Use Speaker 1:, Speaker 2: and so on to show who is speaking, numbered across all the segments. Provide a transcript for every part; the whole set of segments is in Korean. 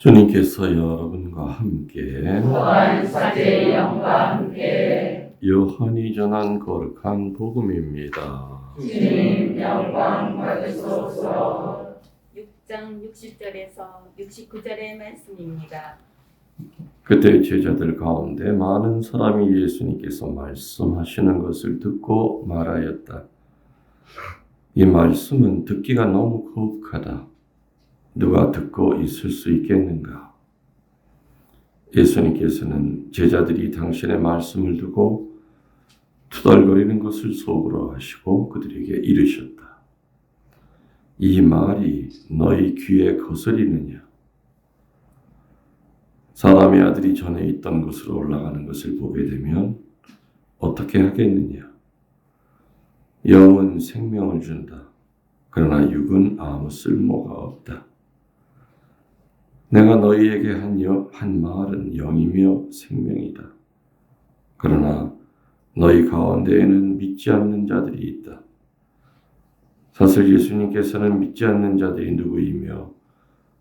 Speaker 1: 주님께서 여러분과 함께
Speaker 2: 또한 사제의 영과 함께
Speaker 1: 요한이 전한 거룩한 복음입니다.
Speaker 2: 주님 영광 받으소서.
Speaker 3: 6장 60절에서 69절의 말씀입니다.
Speaker 1: 그때 제자들 가운데 많은 사람이 예수님께서 말씀하시는 것을 듣고 말하였다. 이 말씀은 듣기가 너무 거북하다. 누가 듣고 있을 수 있겠는가? 예수님께서는 제자들이 당신의 말씀을 두고 투덜거리는 것을 속으로 하시고 그들에게 이르셨다. 이 말이 너희 귀에 거스리느냐? 사람의 아들이 전에 있던 곳으로 올라가는 것을 보게 되면 어떻게 하겠느냐? 영은 생명을 준다. 그러나 육은 아무 쓸모가 없다. 내가 너희에게 한 말은 영이며 생명이다. 그러나 너희 가운데에는 믿지 않는 자들이 있다. 사실 예수님께서는 믿지 않는 자들이 누구이며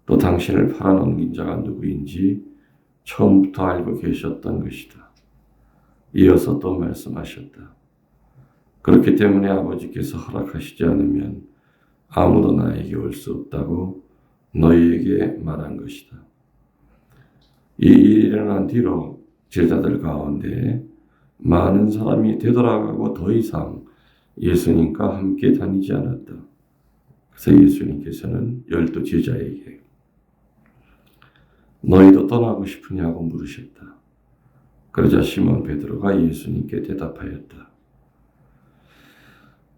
Speaker 1: 또 당신을 팔아넘긴 자가 누구인지 처음부터 알고 계셨던 것이다. 이어서 또 말씀하셨다. 그렇기 때문에 아버지께서 허락하시지 않으면 아무도 나에게 올 수 없다고 너희에게 말한 것이다. 이 일이 일어난 뒤로 제자들 가운데 많은 사람이 되돌아가고 더 이상 예수님과 함께 다니지 않았다. 그래서 예수님께서는 12 제자에게 너희도 떠나고 싶으냐고 물으셨다. 그러자 시몬 베드로가 예수님께 대답하였다.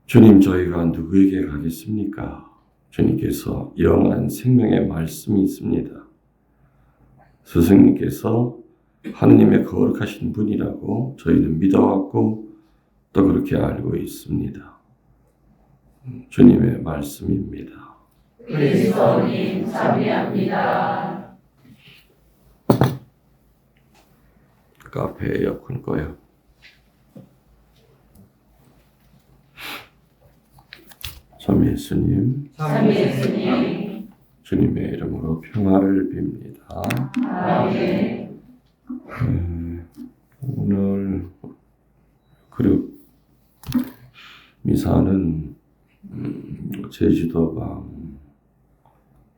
Speaker 1: 주님, 저희가 누구에게 가겠습니까? 주님께서 영원한 생명의 말씀이 있습니다. 스승님께서 하느님의 거룩하신 분이라고 저희는 믿어왔고 또 그렇게 알고 있습니다. 주님의 말씀입니다.
Speaker 2: 그리스도님 참여합니다.
Speaker 1: 카페 에어컨 꺼요. 참 예수님, 주님의 이름으로 평화를 빕니다.
Speaker 2: 아멘.
Speaker 1: 오늘 그룹 미사는 제주도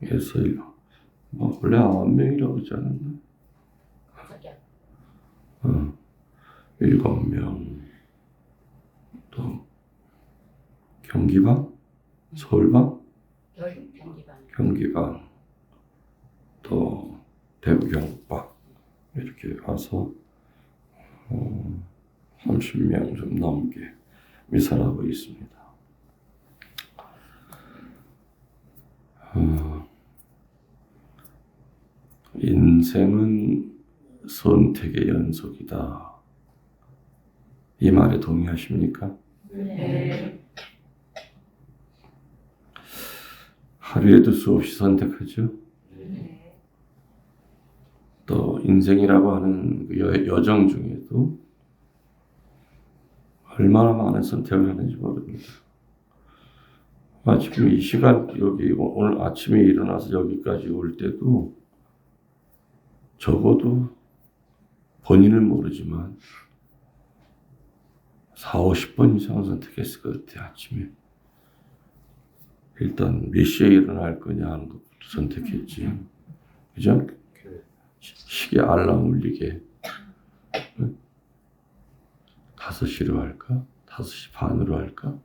Speaker 1: 방에서 원래 9명이라고 그러지 않았나? 7명. 또 경기방? 서울방? 경기방. 또 대구 경북방. 이렇게 와서 30명 좀 넘게 미사하고 있습니다. 인생은 선택의 연속이다. 이 말에 동의하십니까?
Speaker 2: 네.
Speaker 1: 하루에도 수없이 선택하죠.
Speaker 2: 네.
Speaker 1: 또 인생이라고 하는 여정 중에도 얼마나 많은 선택을 하는지 모릅니다. 지금 이 시간 여기 오늘 아침에 일어나서 여기까지 올 때도 적어도 본인은 모르지만 40-50번 이상 선택했을 것 같아요. 아침에 일단 몇 시에 일어날 거냐 하는 것부터 선택했지. 그죠? 시계 알람 울리게 5시로 할까? 5시 반으로 할까?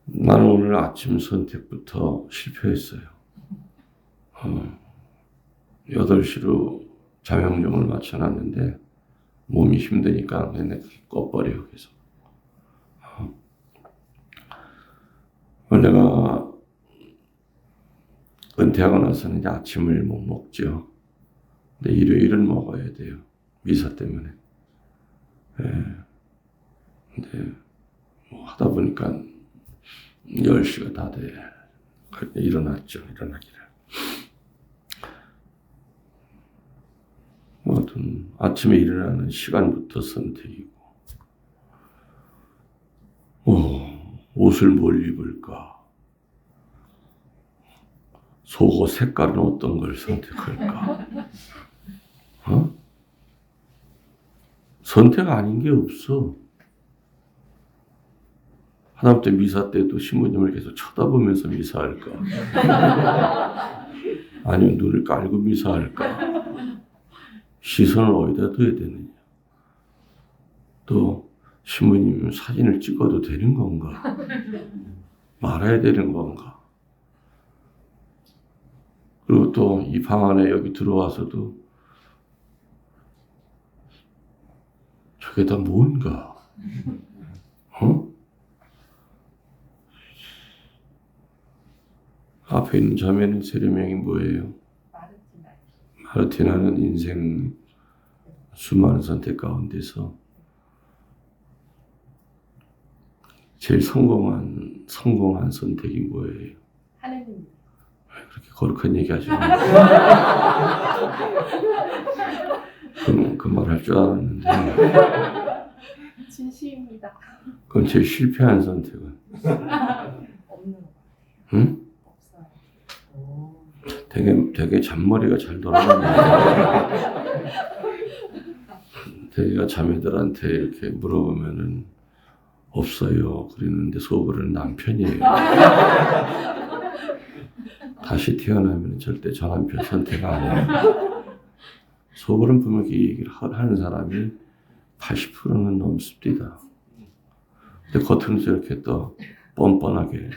Speaker 1: 나는 오늘 아침 선택부터 실패했어요. 8시로 자명종을 맞춰놨는데 몸이 힘드니까 그냥 꺼버려 계속. 내가 은퇴하고 나서는 이제 아침을 못 먹죠. 근데 일요일은 먹어야 돼요. 미사 때문에. 근데 뭐 하다 보니까 10시가 다 돼. 일어나기를. 아무튼 아침에 일어나는 시간부터 선택이고 옷을 뭘 입을까? 속옷 색깔은 어떤 걸 선택할까? 선택 아닌 게 없어. 하다못해 미사 때도 신부님을 계속 쳐다보면서 미사할까? 아니면 눈을 깔고 미사할까? 시선을 어디다 둬야 되느냐? 또 신부님 사진을 찍어도 되는 건가? 말아야 되는 건가? 그리고 또 이 방 안에 여기 들어와서도 저게 다 뭔가? 앞에 있는 자매는 세례명이 뭐예요? 마르티나는 인생 수많은 선택 가운데서 제일 성공한 선택이 뭐예요?
Speaker 2: 하느님.
Speaker 1: 그렇게 거룩한 얘기 하지 마. 그 말 할 줄 알았는데.
Speaker 2: 진심입니다.
Speaker 1: 그럼 제일 실패한 선택은?
Speaker 2: 없는 거.
Speaker 1: 응?
Speaker 2: 없어요.
Speaker 1: 되게 잔머리가 잘 돌아가네. 되게 자매들한테 이렇게 물어보면은 없어요. 그랬는데 속으로는 남편이에요. 다시 태어나면 절대 저 남편 선택 안 해요. 속으로는 분명히 이 얘기를 하는 사람이 80%는 넘습니다. 근데 겉으로는 저렇게 또 뻔뻔하게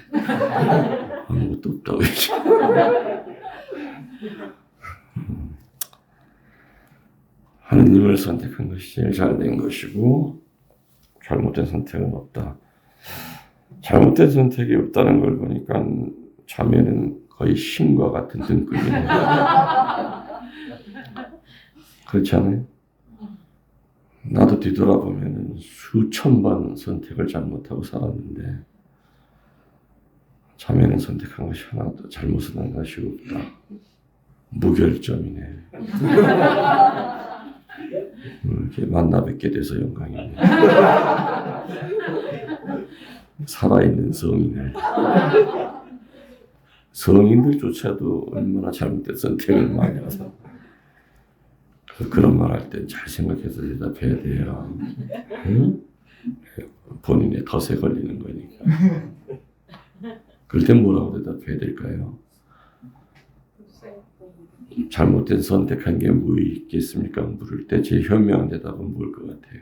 Speaker 1: 아무것도 없다고 얘기죠. 하느님을 선택한 것이 제일 잘된 것이고 잘못된 선택은 없다. 잘못된 선택이 없다는 걸 보니까 자매는 거의 신과 같은 등급이네요. 그렇지 않아요? 나도 뒤돌아보면 수천 번 선택을 잘못하고 살았는데 자매는 선택한 것이 하나도 잘못은 한 것이 없다. 무결점이네. 이렇게 만나 뵙게 돼서 영광입니다. 살아있는 성인을. 성인들조차도 얼마나 잘못된 선택을 많이 해서 그런 말 할 땐 잘 생각해서 대답해야 돼요. 응? 본인의 덫에 걸리는 거니까. 그럴 땐 뭐라고 대답해야 될까요? 잘못된 선택한 게 뭐 있겠습니까? 물을 때 제일 현명한 대답은 뭘 것 같아요?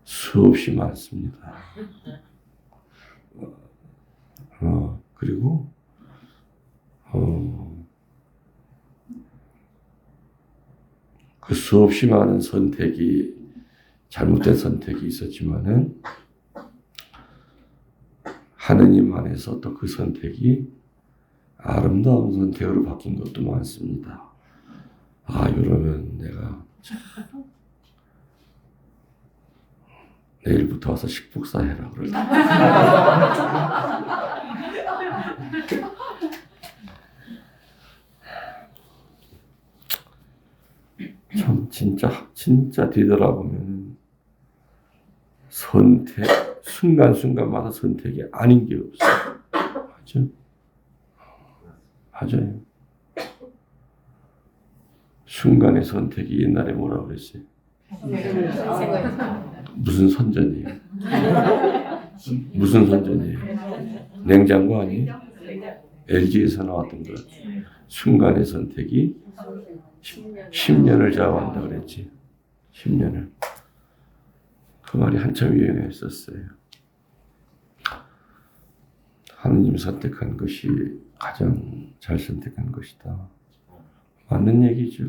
Speaker 1: 수없이 많습니다. 그리고 그 수없이 많은 선택이 잘못된 선택이 있었지만은 하느님 안에서 또 그 선택이 아름다운 선택으로 바뀐 것도 많습니다. 이러면 내가 내일부터 와서 식복사 해라 그러다. 참 진짜 뒤돌아보면 선택 순간순간마다 선택이 아닌 게 없어. 맞아요. 순간의 선택이 옛날에 뭐라고 그랬어요? 무슨 선전이에요? 무슨 선전이에요? 냉장고 아니에요? LG에서 나왔던 것 같아요. 순간의 선택이 10년을 좌우한다 그랬지. 10년을. 그 말이 한참 유행했었어요. 하느님 선택한 것이 가장 잘 선택한 것이다. 맞는 얘기죠.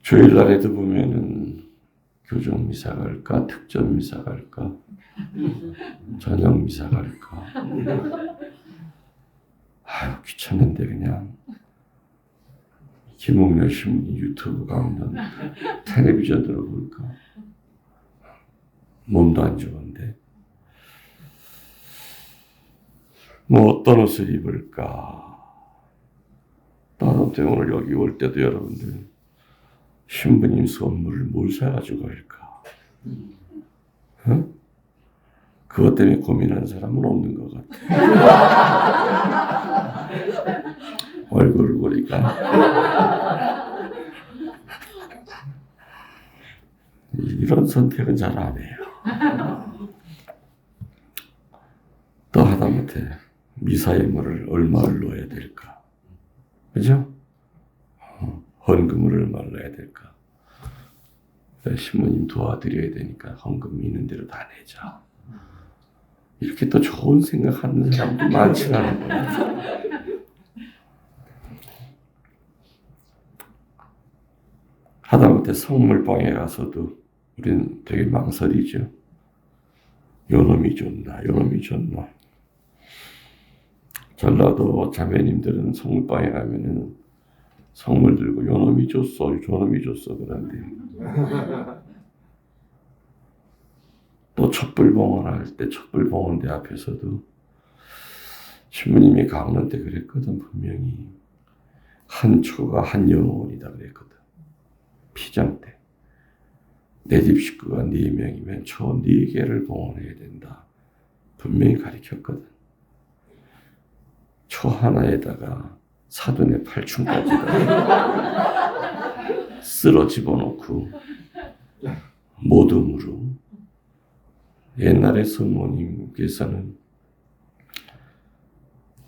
Speaker 1: 주일날에도 보면은 교정 미사 갈까, 특전 미사 갈까, 저녁 미사 갈까. 귀찮은데 그냥 김홍렬 신부님 유튜브 가면 텔레비전으로 볼까. 몸도 안 좋은데. 어떤 옷을 입을까. 나한테 오늘 여기 올 때도 여러분들 신부님 선물을 뭘 사가지고 갈까? 그것 때문에 고민하는 사람은 없는 것 같아. 얼굴을 보니까. 이런 선택은 잘 안 해요. 또 하다못해 미사예물을 얼마를 넣어야 될까? 그죠? 헌금을 얼마를 넣어야 될까? 신부님 도와드려야 되니까 헌금 있는 대로 다 내자. 이렇게 또 좋은 생각하는 사람도 많지 않은 거예요. 하다못해 성물방에 가서도 우리는 되게 망설이죠. 요놈이 좋나, 요놈이 좋나. 전라도 자매님들은 성물방에 가면은 성물 들고 요놈이 줬어, 저놈이 줬어 그런데 또 촛불봉헌할 때 촛불봉헌대 앞에서도 신부님이 강론 때 그랬거든. 분명히 한 초가 한 영혼이다 그랬거든. 피장 때 내 집 식구가 4명이면 초 4개를 봉헌해야 된다. 분명히 가르쳤거든. 초 하나에다가 사돈의 8층까지 쓸어 집어넣고 모둠으로. 옛날에 성모님께서는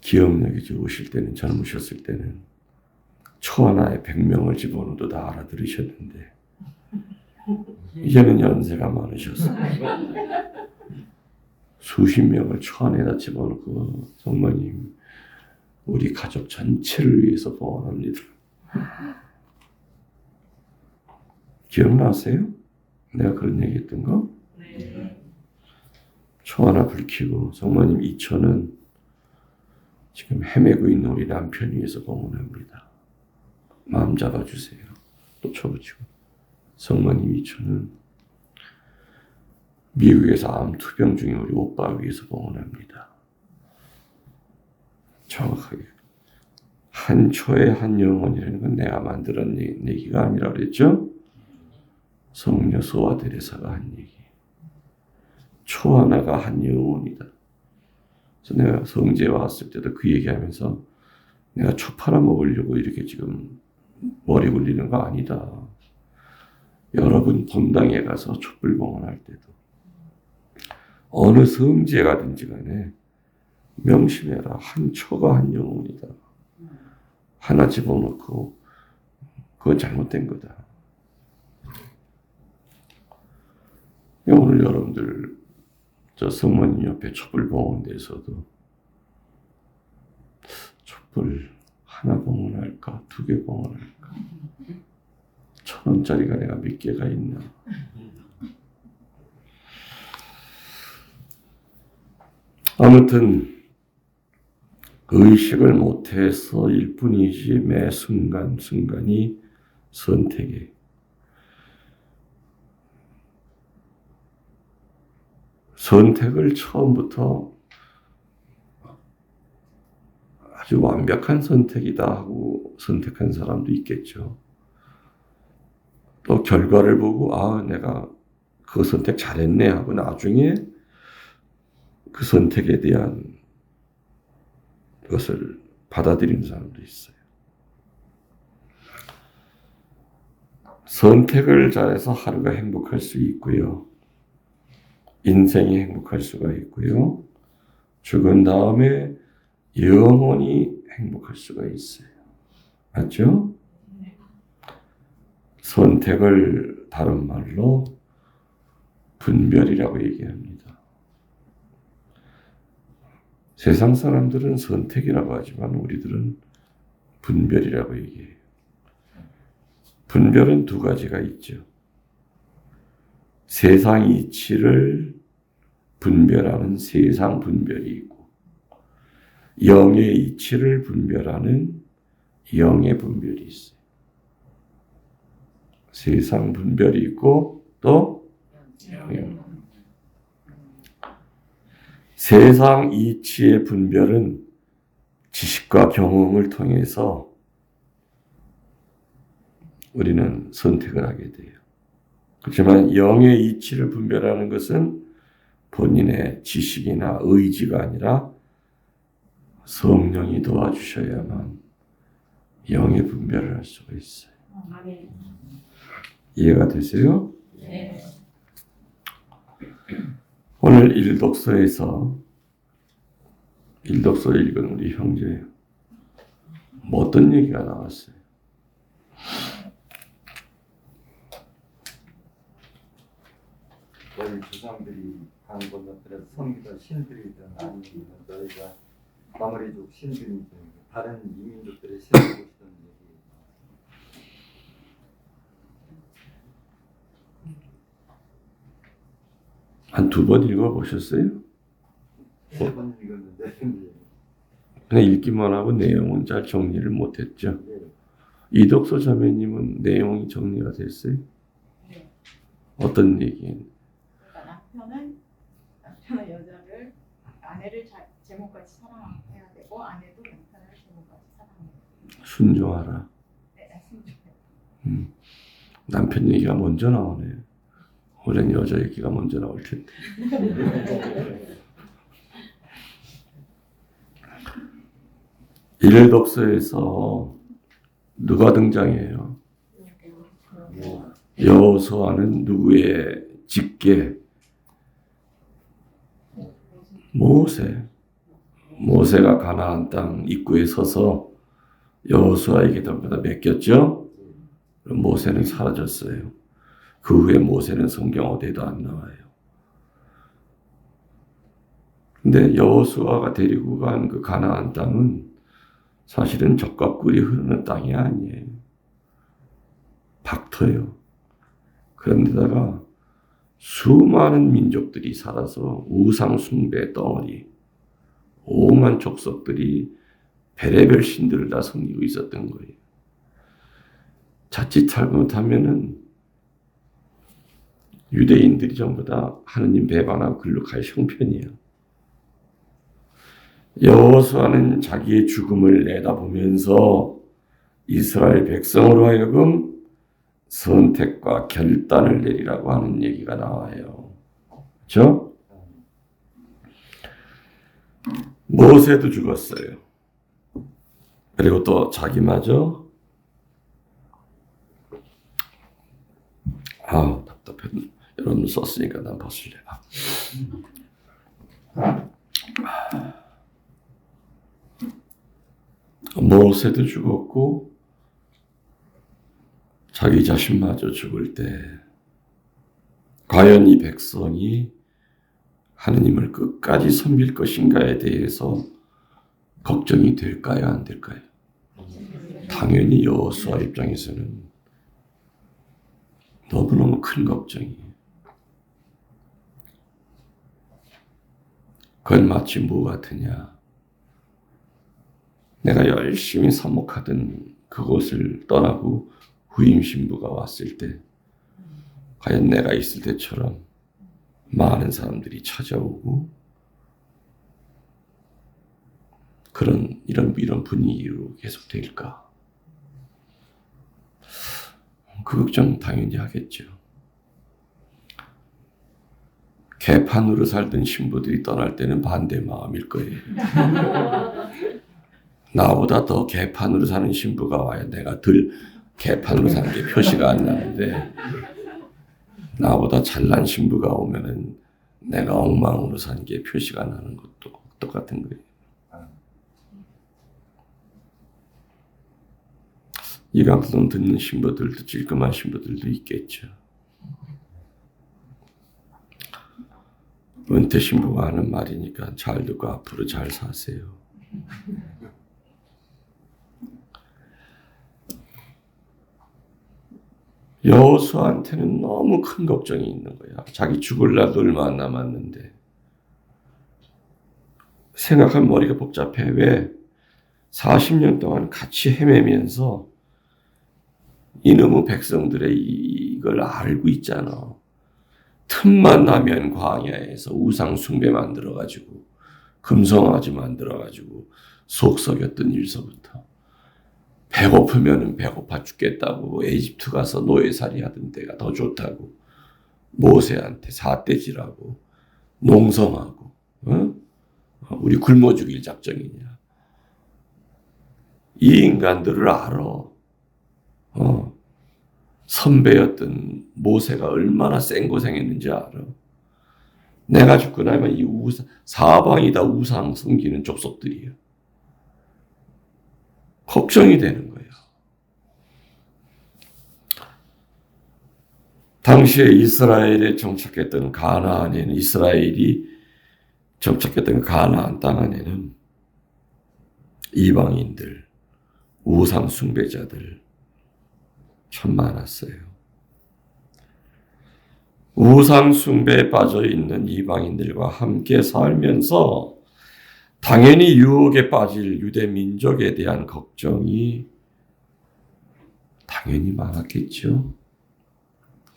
Speaker 1: 기억력이 좋으실 때는, 젊으셨을 때는 초 하나에 100명을 집어넣어도 다 알아들으셨는데 이제는 연세가 많으셔서 수십 명을 초 안에다 집어넣고 성모님 우리 가족 전체를 위해서 봉헌합니다. 기억나세요? 내가 그런 얘기 했던 거?
Speaker 2: 네.
Speaker 1: 초 하나 불 켜고 성모님 이 초는 지금 헤매고 있는 우리 남편 위해서 봉헌합니다. 마음 잡아주세요. 또 초 붙이고 성모님 이 초는 미국에서 암 투병 중인 우리 오빠 위해서 봉헌합니다. 정확하게 한 초에 한 영혼이라는 건 내가 만들었는 얘기가 아니라 그랬죠? 성녀 소아 데레사가 한 얘기. 초 하나가 한 영혼이다. 그래서 내가 성지에 왔을 때도 그 얘기하면서 내가 초 팔아먹으려고 이렇게 지금 머리 굴리는 거 아니다. 여러분 본당에 가서 촛불봉헌할 때도 어느 성지에 가든지 간에 명심해라. 한 초가 한 영혼이다. 하나 집어넣고 그건 잘못된 거다. 오늘 여러분들 저 성모님 옆에 촛불 봉헌대에서도 촛불 하나 봉헌할까? 2개 봉헌할까? 1,000원짜리가 내가 몇 개가 있나? 아무튼 의식을 못해서 일 뿐이지 매 순간순간이 선택에 선택을 처음부터 아주 완벽한 선택이다 하고 선택한 사람도 있겠죠. 또 결과를 보고 아 내가 그 선택 잘했네 하고 나중에 그 선택에 대한 것을 받아들이는 사람도 있어요. 선택을 잘해서 하루가 행복할 수 있고요. 인생이 행복할 수가 있고요. 죽은 다음에 영원히 행복할 수가 있어요. 맞죠? 선택을 다른 말로 분별이라고 얘기합니다. 세상 사람들은 선택이라고 하지만 우리들은 분별이라고 얘기해요. 분별은 2가지가 있죠. 세상 이치를 분별하는 세상 분별이 있고 영의 이치를 분별하는 영의 분별이 있어요. 세상 분별이 있고 또 영. 세상 이치의 분별은 지식과 경험을 통해서 우리는 선택을 하게 돼요. 그렇지만 영의 이치를 분별하는 것은 본인의 지식이나 의지가 아니라 성령이 도와주셔야만 영의 분별을 할 수가 있어요.
Speaker 2: 아멘.
Speaker 1: 이해가 되세요?
Speaker 2: 네.
Speaker 1: 오늘 일독서에서 일독서 읽은 우리 형제 뭐 어떤 얘기가 나왔어요?
Speaker 4: 너희 조상들이 간 건너편에서 섬기던 신들이든 아니면 너희가 마무리족 신들이든 다른 이민족들의 신을 보시던 얘기.
Speaker 1: 한 두 번 읽어보셨어요?
Speaker 4: 세 번 읽었는데
Speaker 1: 그냥 읽기만 하고 내용은 잘 정리를 못했죠.
Speaker 4: 네.
Speaker 1: 이덕서 자매님은 내용이 정리가 됐어요?
Speaker 2: 네.
Speaker 1: 어떤 얘기예요?
Speaker 2: 그러니까 남편은 여자를 아내를 제목같이 사랑해야 되고 아내도 남편을 제목같이 사랑해야 돼요.
Speaker 1: 순종하라.
Speaker 2: 네, 말씀 좀
Speaker 1: 남편 얘기가 먼저 나오네. 원래는 여자 얘기가 먼저 나올 텐데. 일독서에서 누가 등장해요? 여호수아는 누구의 직계? 모세. 모세가 가나안 땅 입구에 서서 여호수아에게 전부 다 맡겼죠. 그럼 모세는 사라졌어요. 그 후에 모세는 성경 어디에도 안 나와요. 근데 여호수아가 데리고 간 그 가나안 땅은 사실은 젖과 꿀이 흐르는 땅이 아니에요. 박터요. 그런데다가 수많은 민족들이 살아서 우상 숭배 덩어리, 오만 족속들이 별의별 신들을 다 섬기고 있었던 거예요. 자칫 잘못하면은 유대인들이 전부 다 하느님 배반하고 글로 갈 형편이에요. 여호수아는 자기의 죽음을 내다보면서 이스라엘 백성으로 하여금 선택과 결단을 내리라고 하는 얘기가 나와요. 그렇죠? 모세도 죽었어요. 그리고 또 자기마저 답답해. 여러분 썼으니까 난 벗을래. 모세도 죽었고 자기 자신마저 죽을 때 과연 이 백성이 하느님을 끝까지 섬길 것인가에 대해서 걱정이 될까요? 안 될까요? 당연히 여호수아 입장에서는 너무너무 큰 걱정이에요. 그건 마치 뭐 같으냐. 내가 열심히 사목하던 그곳을 떠나고 후임 신부가 왔을 때 과연 내가 있을 때처럼 많은 사람들이 찾아오고 이런 분위기로 계속 될까? 그 걱정 당연히 하겠죠. 개판으로 살던 신부들이 떠날 때는 반대 마음일 거예요. 나보다 더 개판으로 사는 신부가 와야 내가 덜 개판으로 사는 게 표시가 안 나는데 나보다 잘난 신부가 오면은 내가 엉망으로 사는 게 표시가 나는 것도 똑같은 거예요. 이 방송 듣는 신부들도 찔끔한 신부들도 있겠죠. 은퇴 신부가 하는 말이니까 잘 듣고 앞으로 잘 사세요. 여호수아한테는 너무 큰 걱정이 있는 거야. 자기 죽을 날도 얼마 안 남았는데. 생각하면 머리가 복잡해. 왜? 40년 동안 같이 헤매면서 이놈의 백성들의 이걸 알고 있잖아. 틈만 나면 광야에서 우상 숭배 만들어가지고 금송아지 만들어가지고 속 썩였던 일서부터 배고프면은 배고파 죽겠다고 에집트 가서 노예살이 하던 때가 더 좋다고 모세한테 삿대질하고 농성하고 우리 굶어 죽일 작정이냐. 이 인간들을 알아. 선배였던 모세가 얼마나 생고생했는지 알아. 내가 죽고 나면 이 사방이 다 우상 섬기는 족속들이야. 걱정이 되는 거예요. 당시에 이스라엘에 정착했던 가나안에는 이스라엘이 정착했던 가나안 땅 안에는 이방인들, 우상 숭배자들 참 많았어요. 우상 숭배에 빠져 있는 이방인들과 함께 살면서 당연히 유혹에 빠질 유대 민족에 대한 걱정이 당연히 많았겠죠.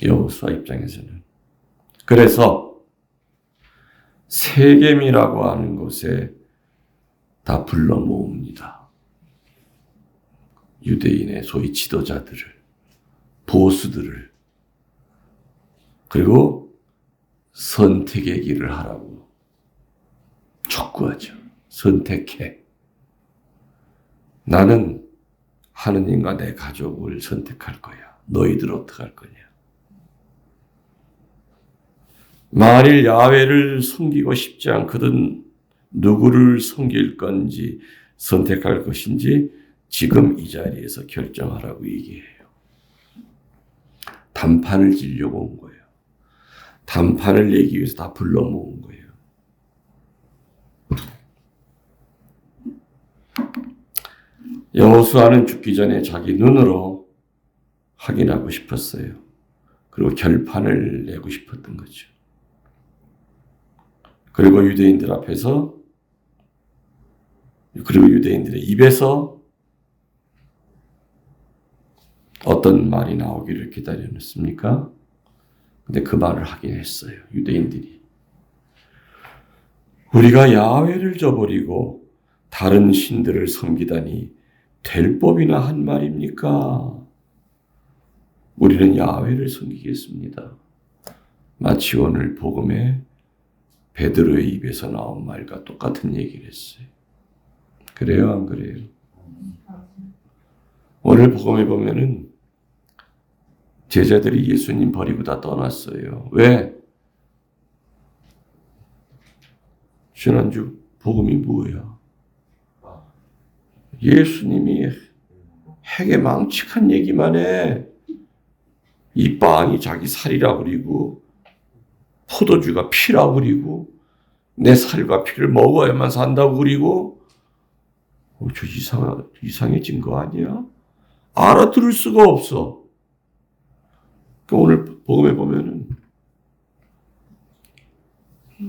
Speaker 1: 여호수아 입장에서는. 그래서 세겜이라고 하는 곳에 다 불러 모읍니다. 유대인의 소위 지도자들을, 보수들을, 그리고 선택의 길을 하라고 촉구하죠. 선택해. 나는 하느님과 내 가족을 선택할 거야. 너희들 어떡할 거냐. 만일 야훼를 섬기고 싶지 않거든 누구를 섬길 건지 선택할 것인지 지금 이 자리에서 결정하라고 얘기해요. 단판을 지려고 온 거예요. 단판을 내기 위해서 다 불러 모은 거예요. 여호수아는 죽기 전에 자기 눈으로 확인하고 싶었어요. 그리고 결판을 내고 싶었던 거죠. 그리고 유대인들 앞에서, 그리고 유대인들의 입에서 어떤 말이 나오기를 기다렸습니까? 근데 그 말을 하긴 했어요. 유대인들이. 우리가 야훼를 저버리고 다른 신들을 섬기다니 될 법이나 한 말입니까? 우리는 야훼를 섬기겠습니다. 마치 오늘 복음에 베드로의 입에서 나온 말과 똑같은 얘기를 했어요. 그래요, 안 그래요? 오늘 복음에 보면은 제자들이 예수님 버리고 다 떠났어요. 왜? 지난주 복음이 뭐야? 예수님이 핵에 망측한 얘기만 해. 이 빵이 자기 살이라 그리고 포도주가 피라 그리고 내 살과 피를 먹어야만 산다고 그리고 저 이상해진 거 아니야? 알아들을 수가 없어. 오늘 복음에 보면은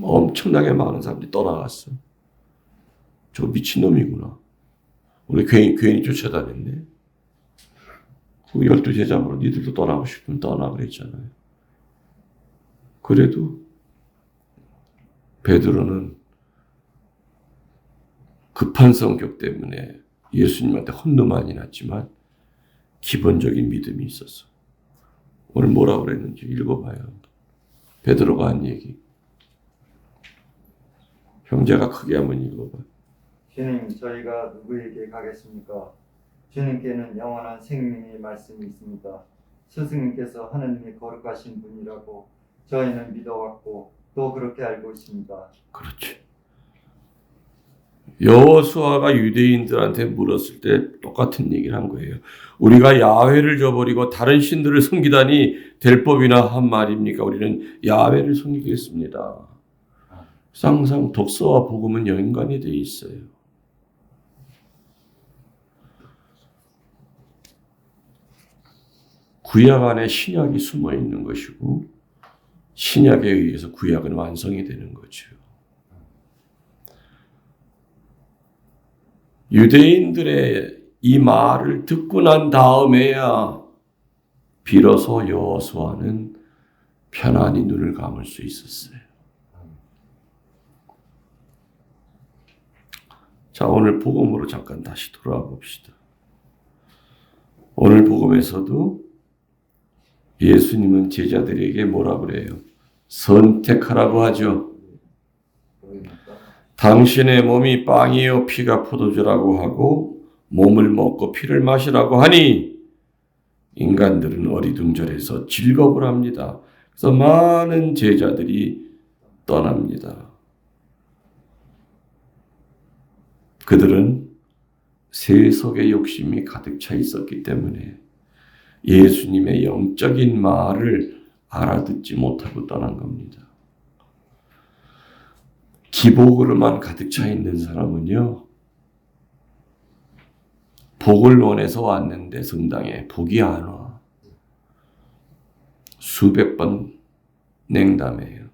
Speaker 1: 엄청나게 많은 사람들이 떠나갔어. 저 미친놈이구나. 우리 괜히 쫓아다녔네. 그 12제자로 니들도 떠나고 싶으면 떠나 그랬잖아요. 그래도 베드로는 급한 성격 때문에 예수님한테 혼도 많이 났지만 기본적인 믿음이 있었어. 오늘 뭐라고 그랬는지 읽어봐요. 베드로가 한 얘기. 형제가 크게 한번 읽어봐.
Speaker 4: 주님, 저희가 누구에게 가겠습니까? 주님께는 영원한 생명의 말씀이 있습니다. 스승님께서 하느님의 거룩하신 분이라고 저희는 믿어왔고 또 그렇게 알고 있습니다.
Speaker 1: 그렇지. 여호수아가 유대인들한테 물었을 때 똑같은 얘기를 한 거예요. 우리가 야훼를 저버리고 다른 신들을 섬기다니 될 법이나 한 말입니까? 우리는 야훼를 섬기겠습니다. 항상 독서와 복음은 연관이 돼 있어요. 구약 안에 신약이 숨어 있는 것이고 신약에 의해서 구약은 완성이 되는 거죠. 유대인들의 이 말을 듣고 난 다음에야 비로소 여호수아는 편안히 눈을 감을 수 있었어요. 자, 오늘 복음으로 잠깐 다시 돌아와 봅시다. 오늘 복음에서도 예수님은 제자들에게 뭐라 그래요? 선택하라고 하죠. 당신의 몸이 빵이요 피가 포도주라고 하고 몸을 먹고 피를 마시라고 하니 인간들은 어리둥절해서 질겁을 합니다. 그래서 많은 제자들이 떠납니다. 그들은 세속의 욕심이 가득 차 있었기 때문에 예수님의 영적인 말을 알아듣지 못하고 떠난 겁니다. 기복으로만 가득 차 있는 사람은요, 복을 원해서 왔는데 성당에 복이 안 와. 수백 번 냉담해요.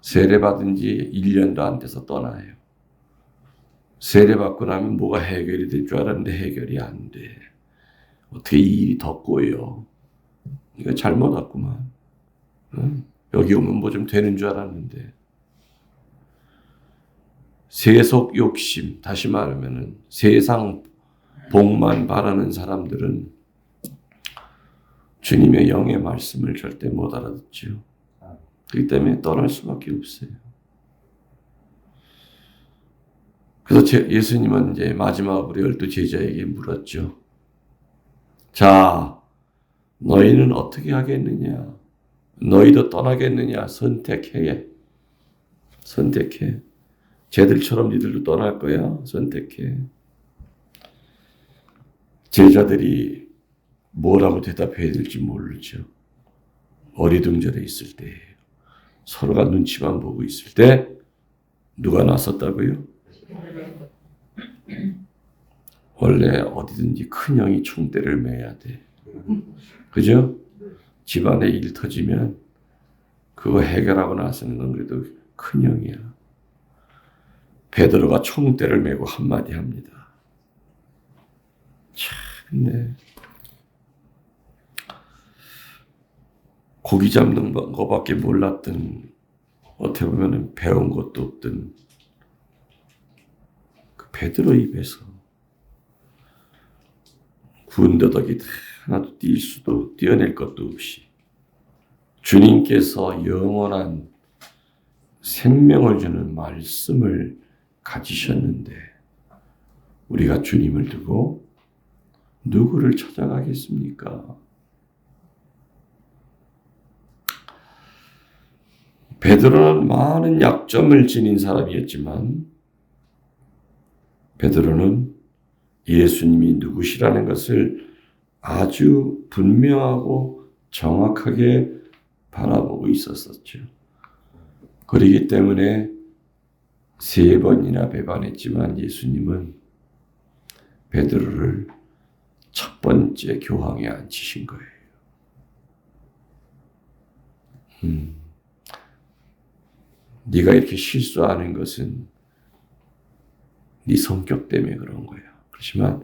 Speaker 1: 세례받은 지 1년도 안 돼서 떠나요. 세례받고 나면 뭐가 해결이 될 줄 알았는데 해결이 안 돼. 어떻게 이 일이 더 꼬여. 이거 잘못 왔구만. 응? 여기 오면 뭐 좀 되는 줄 알았는데. 세속 욕심, 다시 말하면 세상 복만 바라는 사람들은 주님의 영의 말씀을 절대 못 알아듣죠. 그렇기 때문에 떠날 수밖에 없어요. 그래서 예수님은 이제 마지막으로 12 제자에게 물었죠. 자, 너희는 어떻게 하겠느냐? 너희도 떠나겠느냐? 선택해. 선택해. 쟤들처럼 니들도 떠날 거야? 선택해. 제자들이 뭐라고 대답해야 될지 모르죠. 어리둥절해 있을 때예요. 서로가 눈치만 보고 있을 때 누가 나섰다고요? 원래 어디든지 큰 형이 총대를 매야 돼. 그죠? 집안에 일 터지면 그거 해결하고 나서는 건 그래도 큰 형이야. 베드로가 총대를 메고 한마디 합니다. 참, 네. 고기 잡는 거밖에 몰랐던, 어떻게 보면 배운 것도 없던 그 베드로 입에서 군더더기 하나도 띄어낼 것도 없이 주님께서 영원한 생명을 주는 말씀을 가지셨는데 우리가 주님을 두고 누구를 찾아가겠습니까? 베드로는 많은 약점을 지닌 사람이었지만 베드로는 예수님이 누구시라는 것을 아주 분명하고 정확하게 바라보고 있었었죠. 그렇기 때문에 3번이나 배반했지만 예수님은 베드로를 첫 번째 교황에 앉히신 거예요. 네가 이렇게 실수하는 것은 네 성격 때문에 그런 거야. 그렇지만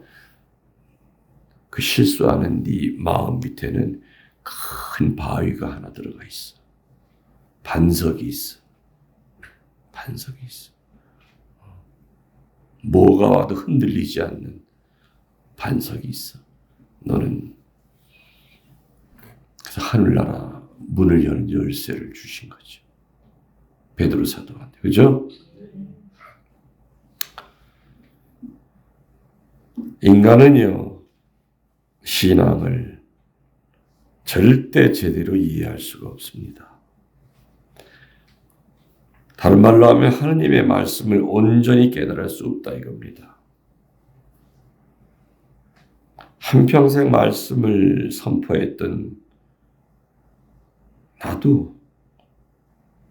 Speaker 1: 그 실수하는 네 마음 밑에는 큰 바위가 하나 들어가 있어. 반석이 있어. 반석이 있어. 뭐가 와도 흔들리지 않는 반석이 있어. 너는 그래서 하늘나라 문을 여는 열쇠를 주신 거죠. 베드로 사도한테. 그죠? 인간은요, 신앙을 절대 제대로 이해할 수가 없습니다. 다른 말로 하면 하느님의 말씀을 온전히 깨달을 수 없다 이겁니다. 한평생 말씀을 선포했던 나도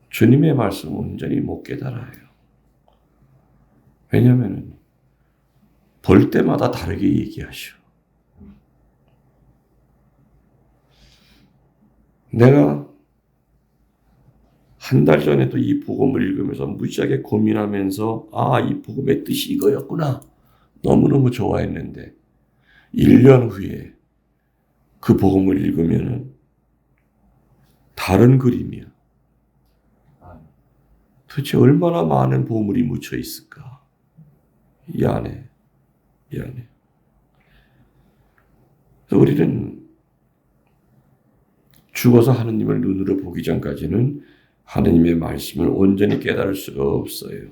Speaker 1: 주님의 말씀을 온전히 못 깨달아요. 왜냐하면 볼 때마다 다르게 얘기하셔. 내가 한 달 전에도 이 복음을 읽으면서 무지하게 고민하면서 이 복음의 뜻이 이거였구나. 너무너무 좋아했는데 1년 후에 그 복음을 읽으면 다른 그림이야. 도대체 얼마나 많은 보물이 묻혀 있을까? 이 안에. 우리는 죽어서 하느님을 눈으로 보기 전까지는 하느님의 말씀을 온전히 깨달을 수가 없어요.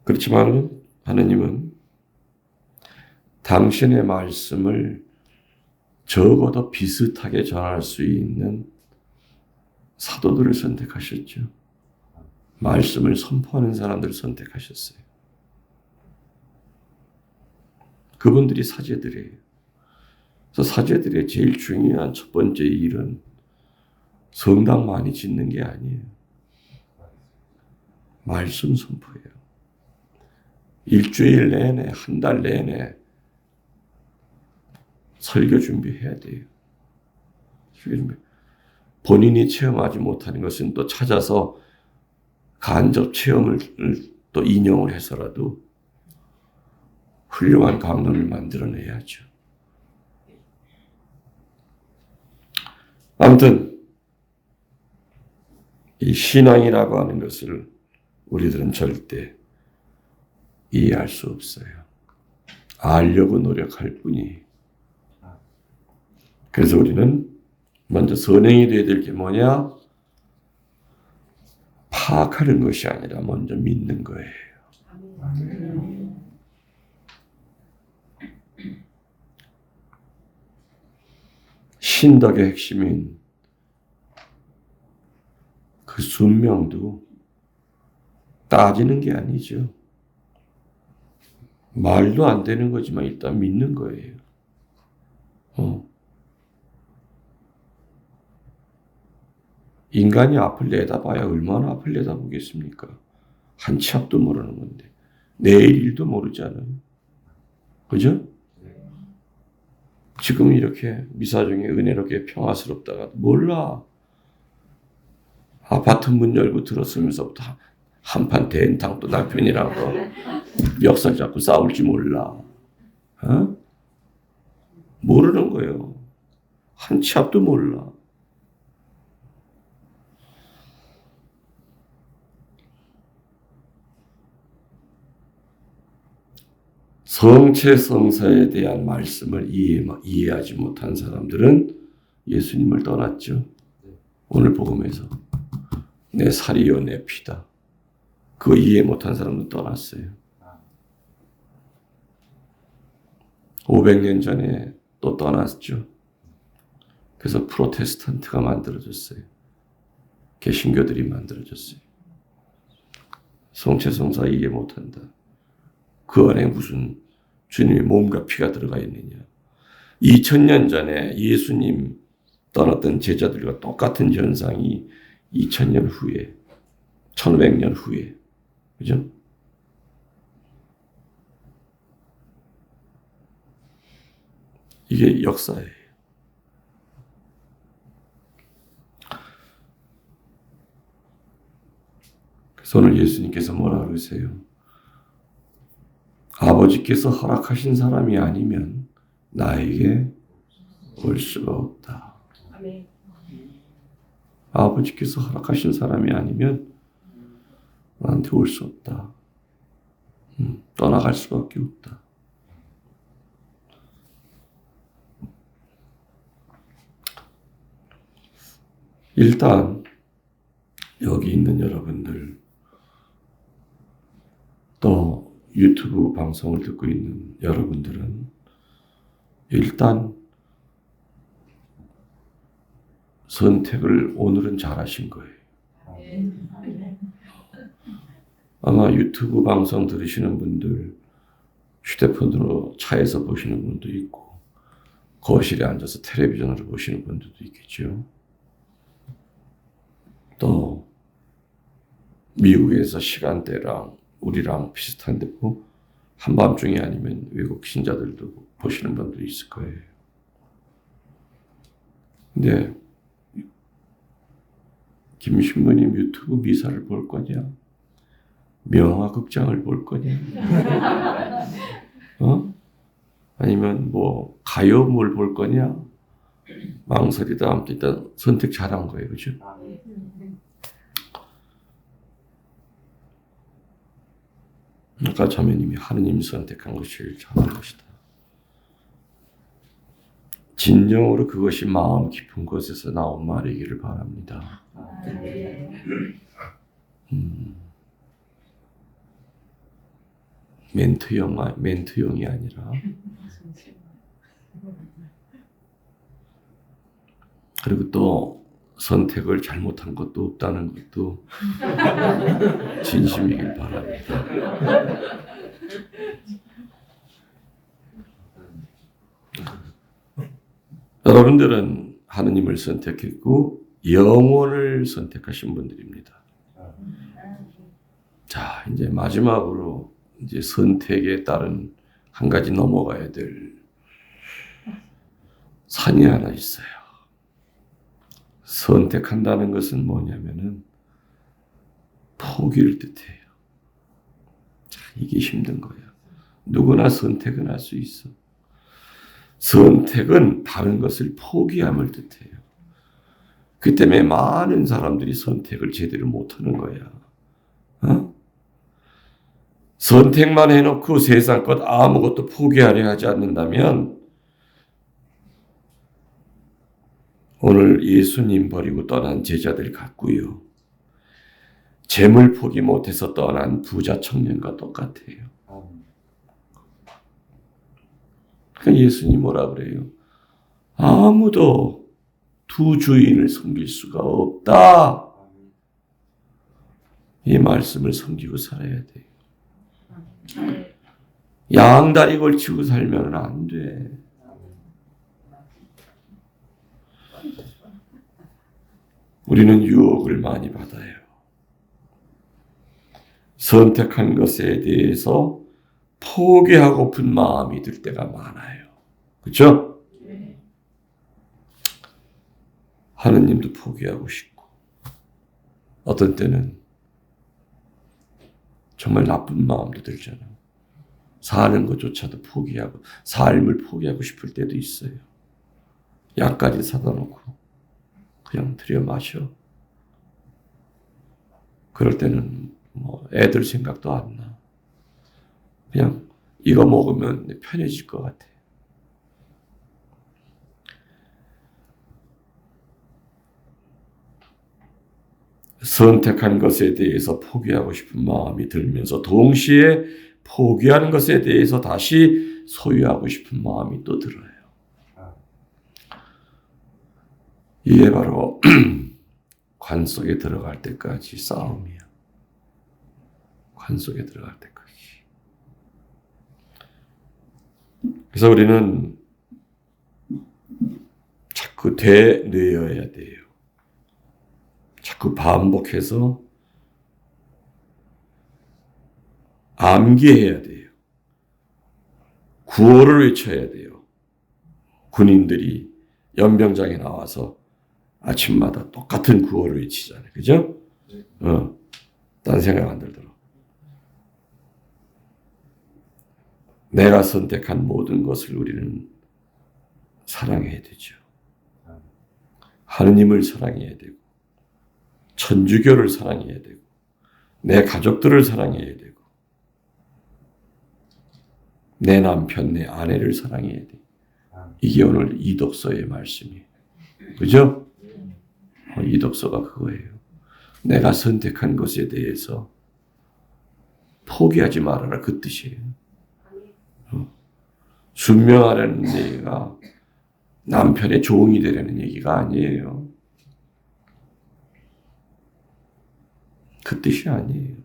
Speaker 1: 그렇지만 하느님은 당신의 말씀을 적어도 비슷하게 전할 수 있는 사도들을 선택하셨죠. 말씀을 선포하는 사람들을 선택하셨어요. 그분들이 사제들이에요. 그래서 사제들의 제일 중요한 첫 번째 일은 성당 많이 짓는 게 아니에요. 말씀 선포예요. 일주일 내내, 한 달 내내 설교 준비해야 돼요. 설교 준비. 본인이 체험하지 못하는 것은 또 찾아서 간접 체험을 또 인용을 해서라도 훌륭한 강론을 만들어내야죠. 아무튼 이 신앙이라고 하는 것을 우리들은 절대 이해할 수 없어요. 알려고 노력할 뿐이에요. 그래서 우리는 먼저 선행이 되어야 될 게 뭐냐? 파악하는 것이 아니라 먼저 믿는 거예요. 신덕의 핵심인 그 순명도 따지는 게 아니죠. 말도 안 되는 거지만 일단 믿는 거예요. 인간이 앞을 내다봐야 얼마나 앞을 내다보겠습니까? 한 치 앞도 모르는 건데 내일 일도 모르잖아요. 그죠? 지금 이렇게 미사중에 은혜롭게 평화스럽다가 몰라. 아파트 문 열고 들었으면서부터 한판 된탕 또 남편이라고 멱살 잡고 싸울지 몰라. 모르는 거예요. 한 치 앞도 몰라. 성체성사에 대한 말씀을 이해하지 못한 사람들은 예수님을 떠났죠. 오늘 복음에서 내 살이요 내 피다. 그거 이해 못한 사람은 떠났어요. 500년 전에 또 떠났죠. 그래서 프로테스탄트가 만들어졌어요. 개신교들이 만들어졌어요. 성체성사 이해 못한다. 그 안에 무슨 주님의 몸과 피가 들어가 있느냐. 2000년 전에 예수님 떠났던 제자들과 똑같은 현상이 2000년 후에, 1500년 후에, 그죠? 이게 역사예요. 그래서 오늘 예수님께서 뭐라 그러세요? 아버지께서 허락하신 사람이 아니면 나에게 올 수가 없다.
Speaker 3: 아멘.
Speaker 1: 아버지께서 허락하신 사람이 아니면 나한테 올 수 없다. 떠나갈 수밖에 없다. 일단 여기 있는 여러분들 또 유튜브 방송을 듣고 있는 여러분들은 일단 선택을 오늘은 잘하신 거예요. 아마 유튜브 방송 들으시는 분들, 휴대폰으로 차에서 보시는 분도 있고 거실에 앉아서 텔레비전으로 보시는 분들도 있겠죠. 또 미국에서 시간대랑 우리랑 비슷한데 뭐 한밤중이 아니면 외국 신자들도 보시는 분도 있을 거예요. 근데 김 신부님 유튜브 미사를 볼 거냐? 명화극장을 볼 거냐? 아니면 뭐 가요물 볼 거냐? 망설이다 아무튼 일단 선택 잘한 거예요. 그죠? 아까 자매님이 하느님이 선택한 것이 제일 잘한 것이다. 진정으로 그것이 마음 깊은 곳에서 나온 말이기를 바랍니다. 멘트용이 아니라. 그리고 또 선택을 잘못한 것도 없다는 것도 진심이길 바랍니다. 여러분들은 하느님을 선택했고 영원을 선택하신 분들입니다. 자, 이제 마지막으로 이제 선택에 따른 한 가지 넘어가야 될 산이 하나 있어요. 선택한다는 것은 뭐냐면은 포기를 뜻해요. 자, 이게 힘든 거예요. 누구나 선택은 할 수 있어. 선택은 다른 것을 포기함을 뜻해요. 그 때문에 많은 사람들이 선택을 제대로 못하는 거야. 선택만 해놓고 세상 것 아무것도 포기하려 하지 않는다면 오늘 예수님 버리고 떠난 제자들 같고요. 재물 포기 못해서 떠난 부자 청년과 똑같아요. 그러니까 예수님 뭐라 그래요? 아무도 두 주인을 섬길 수가 없다. 이 말씀을 섬기고 살아야 돼요. 양다리 걸치고 살면 안 돼. 우리는 유혹을 많이 받아요. 선택한 것에 대해서 포기하고픈 마음이 들 때가 많아요. 그렇죠? 하느님도 포기하고 싶고 어떤 때는 정말 나쁜 마음도 들잖아요. 사는 것조차도 포기하고 삶을 포기하고 싶을 때도 있어요. 약까지 사다 놓고 그냥 들여 마셔. 그럴 때는 뭐 애들 생각도 안 나. 그냥 이거 먹으면 편해질 것 같아. 선택한 것에 대해서 포기하고 싶은 마음이 들면서 동시에 포기하는 것에 대해서 다시 소유하고 싶은 마음이 또 들어요. 이게 바로 관 속에 들어갈 때까지 싸움이야. 관 속에 들어갈 때까지. 그래서 우리는 자꾸 되뇌어야 돼요. 자꾸 반복해서 암기해야 돼요. 구호를 외쳐야 돼요. 군인들이 연병장에 나와서 아침마다 똑같은 구호를 외치잖아요. 그죠? 딴 생각 안 들더라고. 내가 선택한 모든 것을 우리는 사랑해야 되죠. 하느님을 사랑해야 되고 천주교를 사랑해야 되고 내 가족들을 사랑해야 되고 내 남편, 내 아내를 사랑해야 돼. 이게 오늘 이독서의 말씀이에요. 그죠? 이독서가 그거예요. 내가 선택한 것에 대해서 포기하지 말아라 그 뜻이에요. 순명하라는 얘기가 남편의 종이 되라는 얘기가 아니에요. 그 뜻이 아니에요.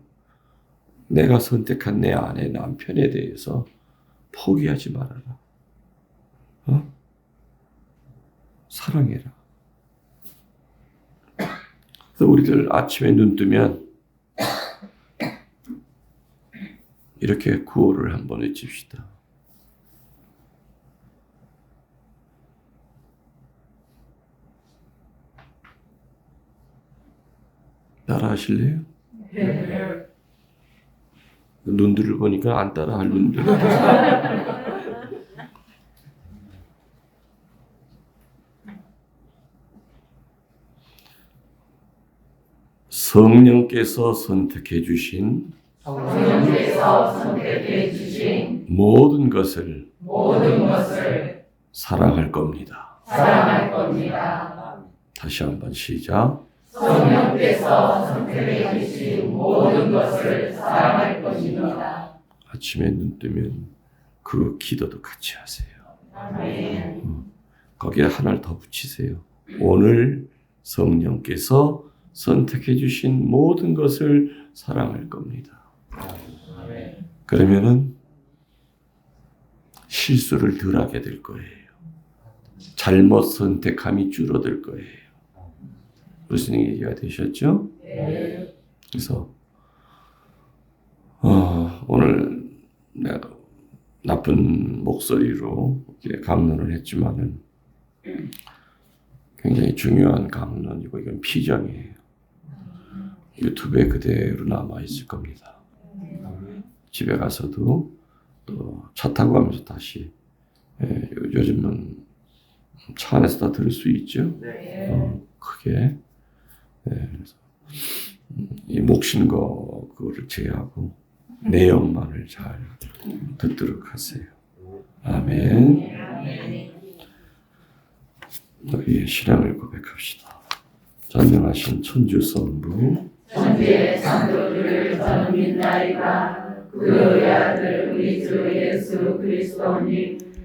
Speaker 1: 내가 선택한 내 아내, 남편에 대해서 포기하지 말아라. 사랑해라. 그래서 우리들 아침에 눈 뜨면 이렇게 구호를 한번 외칩시다. 따라 하실래요? 네. 눈들을 보니까 안 따라 할 눈들. 성령께서 선택해 주신 모든 것을 사랑할 겁니다. 다시 한번 시작. 성령께서 선택해 주신 모든 것을 사랑할 것입니다. 아침에 눈 뜨면 그 기도도 같이 하세요. 거기에 하나를 더 붙이세요. 오늘 성령께서 선택해 주신 모든 것을 사랑할 겁니다. 그러면은 실수를 덜 하게 될 거예요. 잘못 선택함이 줄어들 거예요. 무슨 얘기가 되셨죠? 그래서 오늘 내가 나쁜 목소리로 이렇게 강론을 했지만은 굉장히 중요한 강론이고 이건 피정이에요. 유튜브에 그대로 남아 있을 겁니다. 집에 가서도 또 차 타고 가면서 다시 요즘은 차 안에서 다 들을 수 있죠. 크게. 그래서 이 목신 거 그거를 제외하고 내용만을 잘 듣도록 하세요. 아멘. 우리의 신앙을 고백합시다. 전능하신 천주 성부
Speaker 3: 천지의 창조주를 저는 믿나이다. 그의 아들 우리 주 예수 그리스도님